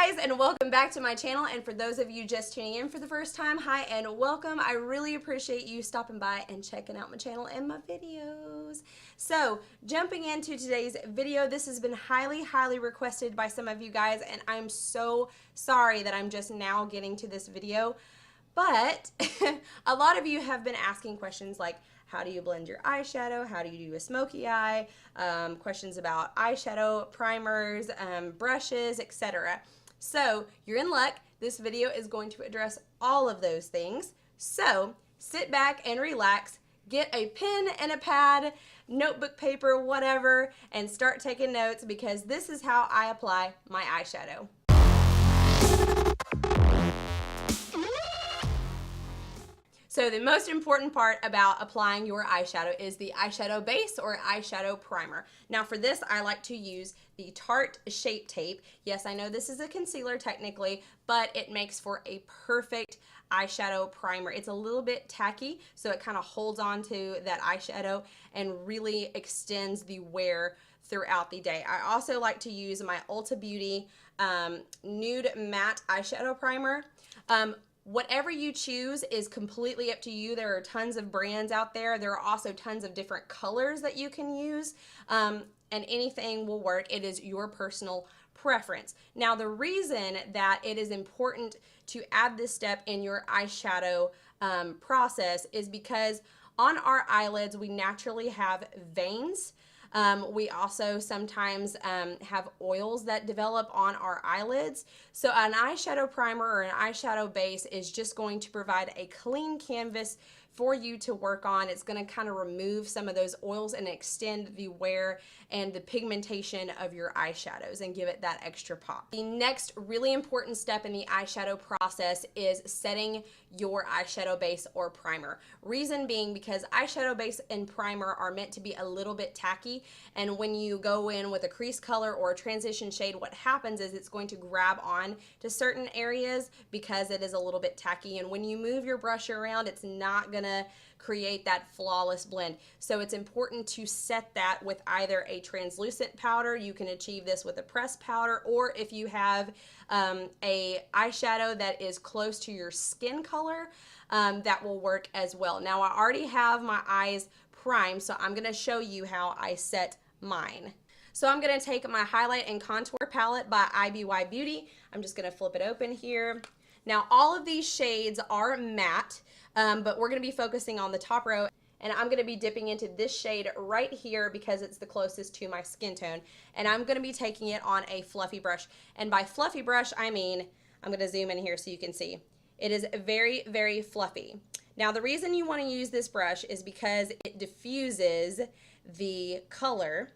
guys, and welcome back to my channel. And for those of you just tuning in for the first time, hi and welcome. I really appreciate you stopping by and checking out my channel and my videos. So jumping into today's video, this has been highly requested by some of you guys, and I'm so sorry that I'm just now getting to this video. But a lot of you have been asking questions like, how do you blend your eyeshadow? How do you do a smoky eye? Questions about eyeshadow, primers, brushes, etc. So you're in luck. This video is going to address all of those things. So sit back and relax, get a pen and a pad, notebook paper, whatever, and start taking notes because this is how I apply my eyeshadow. So the most important part about applying your eyeshadow is the eyeshadow base or eyeshadow primer. Now for this, I like to use the Tarte Shape Tape. Yes, I know this is a concealer technically, but it makes for a perfect eyeshadow primer. It's a little bit tacky, so it kind of holds on to that eyeshadow and really extends the wear throughout the day. I also like to use my Ulta Beauty Nude Matte Eyeshadow Primer. Whatever you choose is completely up to you. There are tons of brands out there. There are also tons of different colors that you can use, and anything will work. It is your personal preference. Now, the reason that it is important to add this step in your eyeshadow process is because on our eyelids, we naturally have veins. We also sometimes have oils that develop on our eyelids. So an eyeshadow primer or an eyeshadow base is just going to provide a clean canvas for you to work on. It's going to kind of remove some of those oils and extend the wear and the pigmentation of your eyeshadows and give it that extra pop. The next really important step in the eyeshadow process is setting your eyeshadow base or primer. Reason being because eyeshadow base and primer are meant to be a little bit tacky, and when you go in with a crease color or a transition shade, what happens is it's going to grab on to certain areas because it is a little bit tacky, and when you move your brush around, it's not going to create that flawless blend. So it's important to set that with either a translucent powder. You can achieve this with a pressed powder, or if you have a eyeshadow that is close to your skin color, that will work as well. Now I already have my eyes primed, so I'm going to show you how I set mine. So I'm going to take my highlight and contour palette by IBY Beauty. I'm just going to flip it open here. Now all of these shades are matte, but we're going to be focusing on the top row, and I'm going to be dipping into this shade right here because it's the closest to my skin tone, and I'm going to be taking it on a fluffy brush. And by fluffy brush, I mean, I'm going to zoom in here so you can see. It is very fluffy. Now the reason you want to use this brush is because it diffuses the color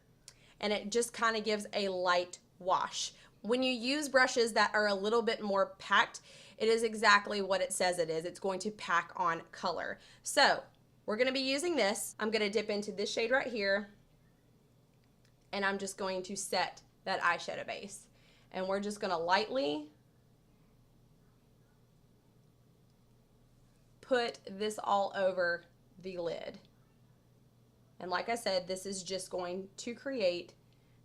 and it just kind of gives a light wash. When you use brushes that are a little bit more packed, it is exactly what it says it is. It's going to pack on color. So we're going to be using this. I'm going to dip into this shade right here, and I'm just going to set that eyeshadow base. And we're just going to lightly put this all over the lid. And like I said, this is just going to create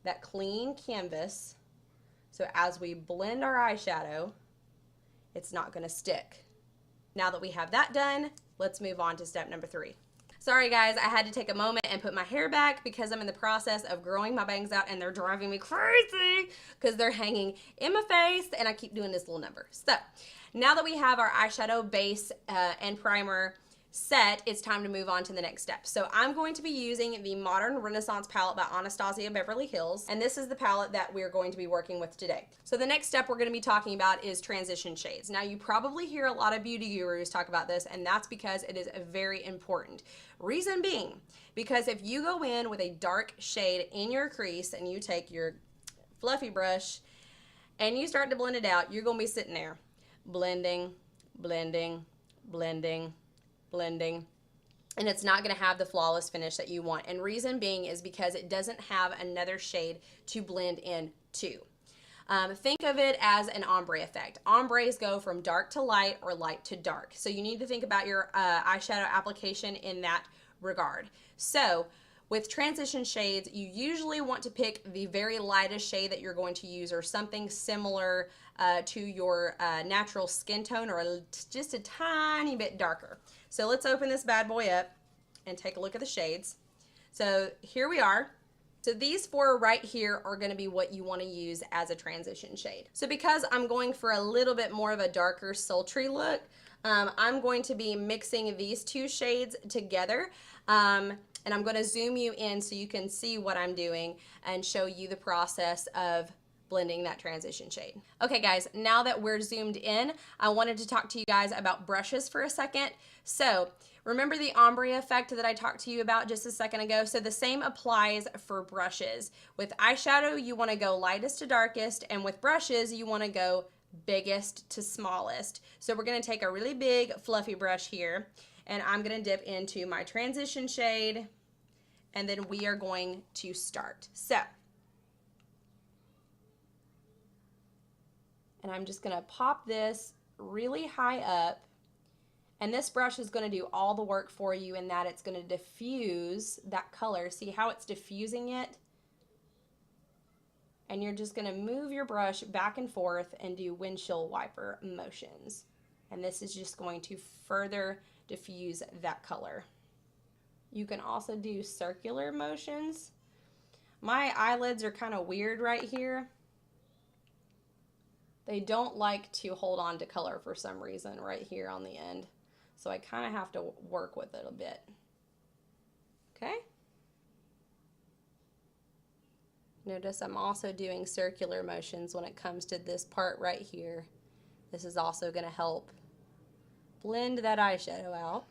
that clean canvas. So as we blend our eyeshadow, it's not going to stick. Now that we have that done, let's move on to step number 3. Sorry guys, I had to take a moment and put my hair back because I'm in the process of growing my bangs out and they're driving me crazy because they're hanging in my face and I keep doing this little number. So now that we have our eyeshadow base and primer set, it's time to move on to the next step. So I'm going to be using the Modern Renaissance palette by Anastasia Beverly Hills, and this is the palette that we're going to be working with today. So the next step we're going to be talking about is transition shades. Now you probably hear a lot of beauty gurus talk about this, and that's because it is very important. Reason being, because if you go in with a dark shade in your crease and you take your fluffy brush and you start to blend it out, you're going to be sitting there blending, and it's not going to have the flawless finish that you want. And reason being is because it doesn't have another shade to blend in to. Think of it as an ombre effect. Ombres go from dark to light or light to dark. So you need to think about your eyeshadow application in that regard. So with transition shades, you usually want to pick the very lightest shade that you're going to use, or something similar to your natural skin tone, or just a tiny bit darker. So let's open this bad boy up and take a look at the shades. So here we are. So these four right here are going to be what you want to use as a transition shade. So because I'm going for a little bit more of a darker, sultry look, I'm going to be mixing these two shades together. And I'm going to zoom you in so you can see what I'm doing and show you the process of blending that transition shade. Okay guys, now that we're zoomed in, I wanted to talk to you guys about brushes for a second. So remember the ombre effect that I talked to you about just a second ago? So the same applies for brushes. With eyeshadow, you want to go lightest to darkest, and with brushes, you want to go biggest to smallest. So we're going to take a really big fluffy brush here, and I'm going to dip into my transition shade, and then we are going to start. So, and I'm just going to pop this really high up, and this brush is going to do all the work for you in that it's going to diffuse that color. See how it's diffusing it? And you're just going to move your brush back and forth and do windshield wiper motions. And this is just going to further diffuse that color. You can also do circular motions. My eyelids are kind of weird right here. They don't like to hold on to color for some reason right here on the end. So I kind of have to work with it a bit. Okay? Notice I'm also doing circular motions when it comes to this part right here. This is also going to help blend that eyeshadow out.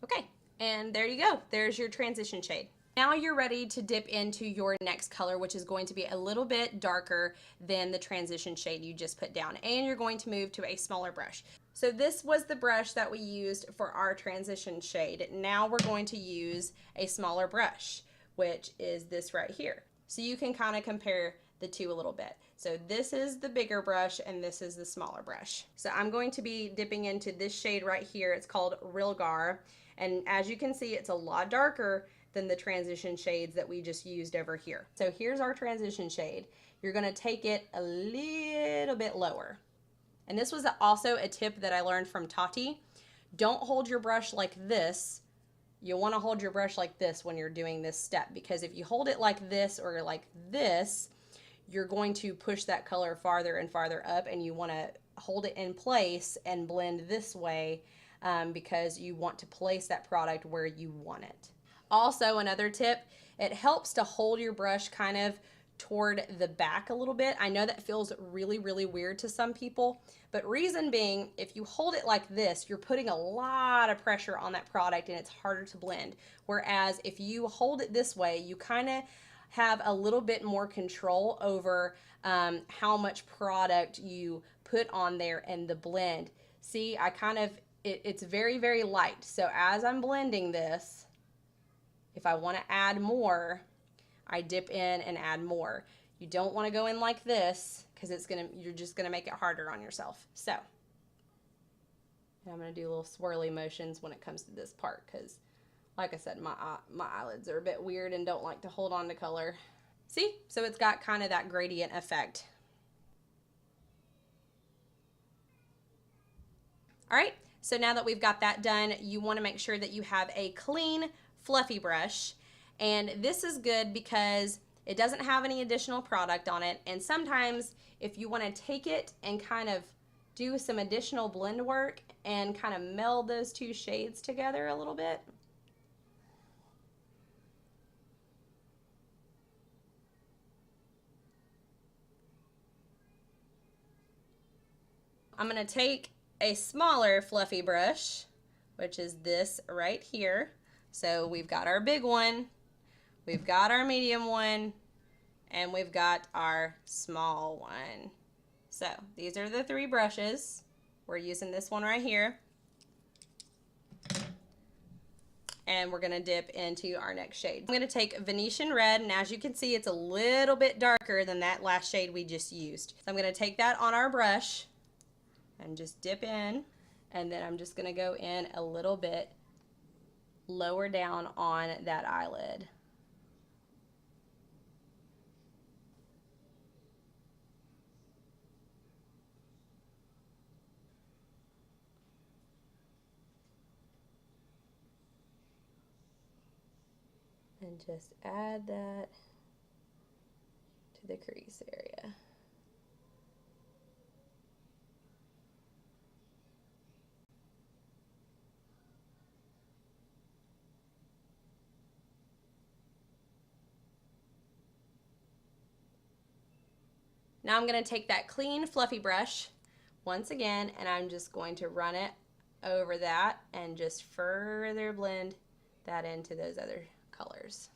Okay, and there you go. There's your transition shade. Now you're ready to dip into your next color, which is going to be a little bit darker than the transition shade you just put down, and you're going to move to a smaller brush. So this was the brush that we used for our transition shade. Now we're going to use a smaller brush, which is this right here. So you can kind of compare the two a little bit. So this is the bigger brush and this is the smaller brush. So I'm going to be dipping into this shade right here. It's called Rilgar. And as you can see, it's a lot darker than the transition shades that we just used over here. So here's our transition shade. You're gonna take it a little bit lower. And this was also a tip that I learned from Tati. Don't hold your brush like this. You want to hold your brush like this when you're doing this step, because if you hold it like this or like this, you're going to push that color farther and farther up, and you want to hold it in place and blend this way because you want to place that product where you want it. Also, another tip, it helps to hold your brush kind of toward the back a little bit. I know that feels really, really weird to some people, but reason being, if you hold it like this, you're putting a lot of pressure on that product and it's harder to blend. Whereas if you hold it this way, you kind of have a little bit more control over how much product you put on there and the blend. See, I kind of, it's very, very light. So as I'm blending this, if I want to add more, I dip in and add more. You don't want to go in like this because you're just gonna make it harder on yourself. So I'm gonna do little swirly motions when it comes to this part because, like I said, my eyelids are a bit weird and don't like to hold on to color. See? So it's got kind of that gradient effect. All right, so now that we've got that done, you want to make sure that you have a clean, fluffy brush. And this is good because it doesn't have any additional product on it. And sometimes if you want to take it and kind of do some additional blend work and kind of meld those two shades together a little bit. I'm going to take a smaller fluffy brush, which is this right here. So we've got our big one. We've got our medium one, and we've got our small one. So these are the three brushes. We're using this one right here. And we're gonna dip into our next shade. I'm gonna take Venetian Red, and as you can see, it's a little bit darker than that last shade we just used. So I'm gonna take that on our brush and just dip in, and then I'm just gonna go in a little bit lower down on that eyelid. And just add that to the crease area. Now I'm going to take that clean fluffy brush once again, and I'm just going to run it over that and just further blend that into those other colors.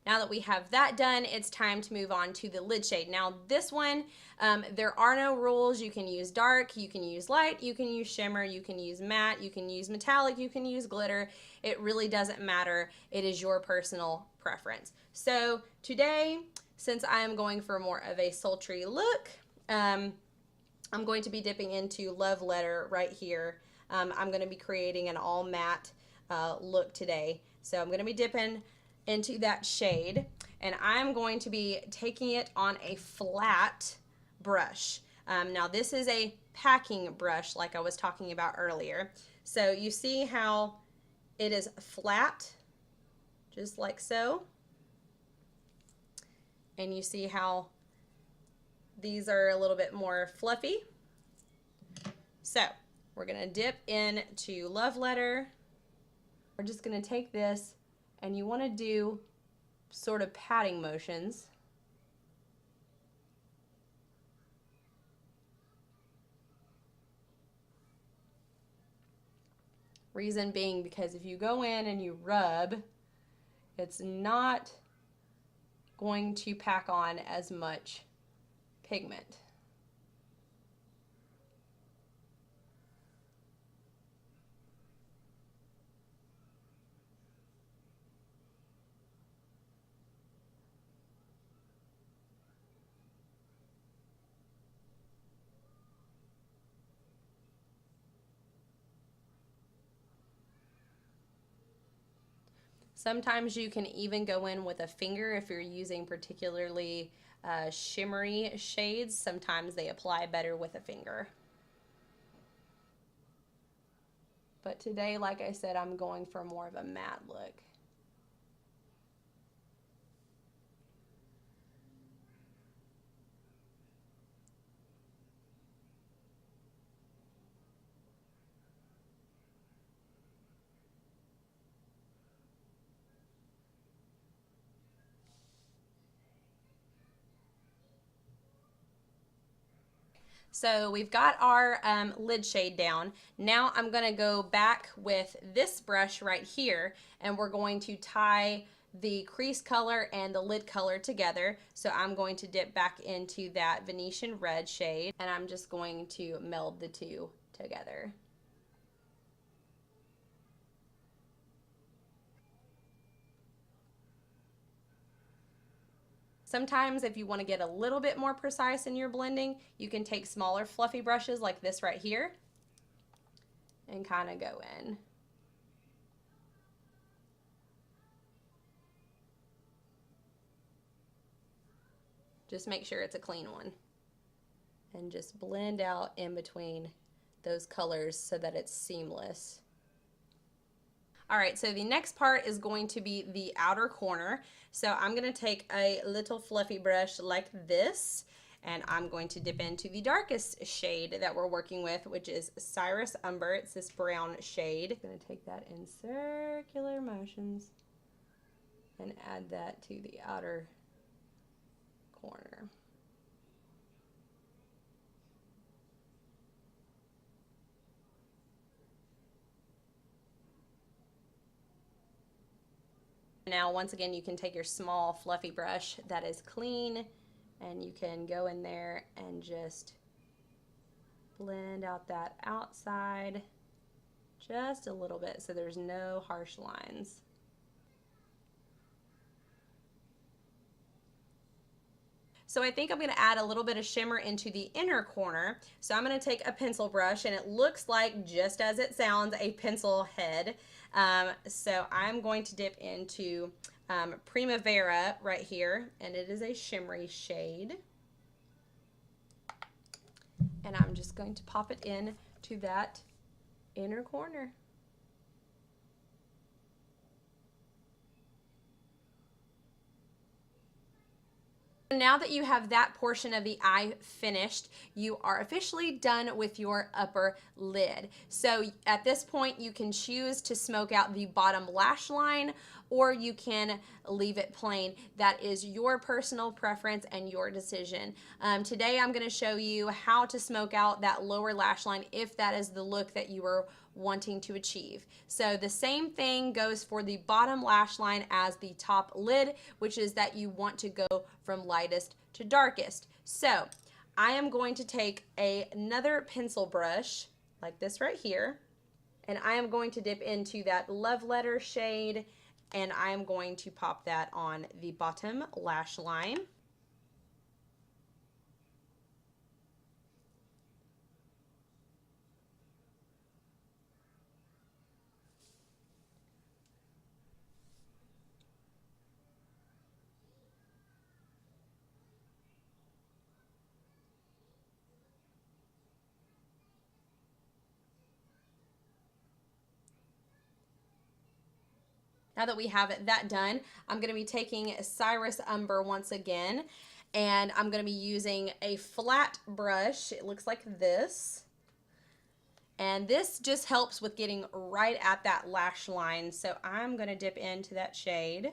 Now that we have that done, it's time to move on to the lid shade. Now this one, there are no rules. You can use dark, you can use light, you can use shimmer, you can use matte, you can use metallic, you can use glitter. It really doesn't matter. It is your personal preference. So today, since I am going for more of a sultry look, I'm going to be dipping into Love Letter right here. I'm going to be creating an all matte look today. So I'm going to be dipping into that shade, and I'm going to be taking it on a flat brush. Now this is a packing brush like I was talking about earlier. So you see how it is flat, just like so. And you see how these are a little bit more fluffy. So we're gonna dip into Love Letter. We're just gonna take this, and you want to do sort of patting motions. Reason being because if you go in and you rub, it's not going to pack on as much pigment. Sometimes you can even go in with a finger if you're using particularly shimmery shades. Sometimes they apply better with a finger. But today, like I said, I'm going for more of a matte look. So we've got our lid shade down. Now I'm gonna go back with this brush right here, and we're going to tie the crease color and the lid color together. So I'm going to dip back into that Venetian red shade, and I'm just going to meld the two together. Sometimes if you want to get a little bit more precise in your blending, you can take smaller fluffy brushes like this right here and kind of go in. Just make sure it's a clean one. And just blend out in between those colors so that it's seamless. All right, so the next part is going to be the outer corner. So I'm gonna take a little fluffy brush like this, and I'm going to dip into the darkest shade that we're working with, which is Cyrus Umber. It's this brown shade. I'm gonna take that in circular motions and add that to the outer corner. Now, once again, you can take your small fluffy brush that is clean, and you can go in there and just blend out that outside just a little bit so there's no harsh lines. So I think I'm going to add a little bit of shimmer into the inner corner. So I'm going to take a pencil brush, and it looks like, just as it sounds, a pencil head. So I'm going to dip into Primavera right here, and it is a shimmery shade. And I'm just going to pop it in to that inner corner. Now that you have that portion of the eye finished, you are officially done with your upper lid. So at this point, you can choose to smoke out the bottom lash line, or you can leave it plain. That is your personal preference and your decision. Today, I'm going to show you how to smoke out that lower lash line if that is the look that you are wanting to achieve. So the same thing goes for the bottom lash line as the top lid, which is that you want to go from lightest to darkest. So I am going to take another pencil brush like this right here, and I am going to dip into that Love Letter shade, and I am going to pop that on the bottom lash line. Now that we have that done, I'm going to be taking Cyrus Umber once again, and I'm going to be using a flat brush. It looks like this. And this just helps with getting right at that lash line. So I'm going to dip into that shade.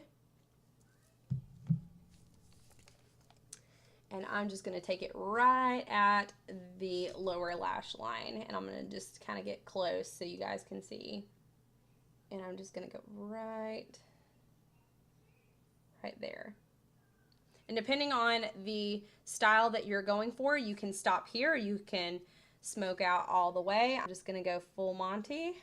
And I'm just going to take it right at the lower lash line. And I'm going to just kind of get close so you guys can see. And I'm just going to go right there. And depending on the style that you're going for, you can stop here, or you can smoke out all the way. I'm just going to go full Monty.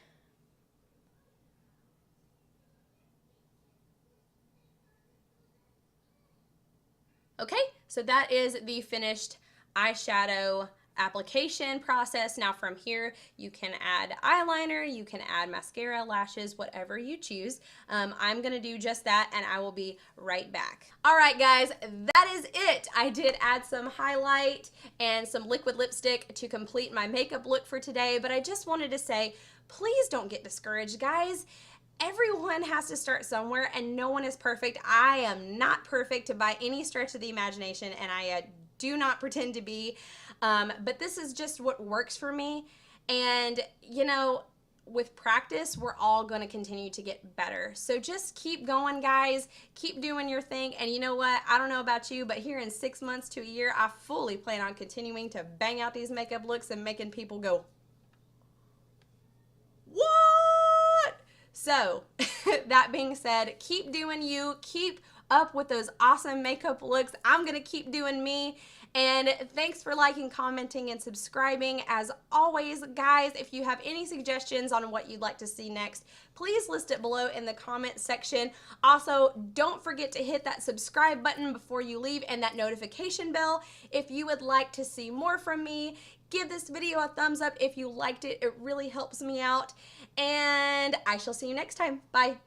Okay, so that is the finished eyeshadow application process. Now from here, you can add eyeliner, you can add mascara, lashes, whatever you choose. I'm gonna do just that, and I will be right back. All right, guys, that is it. I did add some highlight and some liquid lipstick to complete my makeup look for today, but I just wanted to say, please don't get discouraged, guys. Everyone has to start somewhere, and no one is perfect. I am not perfect by any stretch of the imagination, and I do not pretend to be, but this is just what works for me. And you know, with practice, we're all going to continue to get better. So just keep going, guys. Keep doing your thing. And you know what? I don't know about you, but here in 6 months to a year, I fully plan on continuing to bang out these makeup looks and making people go, what? So that being said, keep doing you. Keep up with those awesome makeup looks. I'm going to keep doing me. And thanks for liking, commenting, and subscribing. As always, guys, if you have any suggestions on what you'd like to see next, please list it below in the comment section. Also, don't forget to hit that subscribe button before you leave, and that notification bell if you would like to see more from me. Give this video a thumbs up if you liked it. It really helps me out. And I shall see you next time. Bye.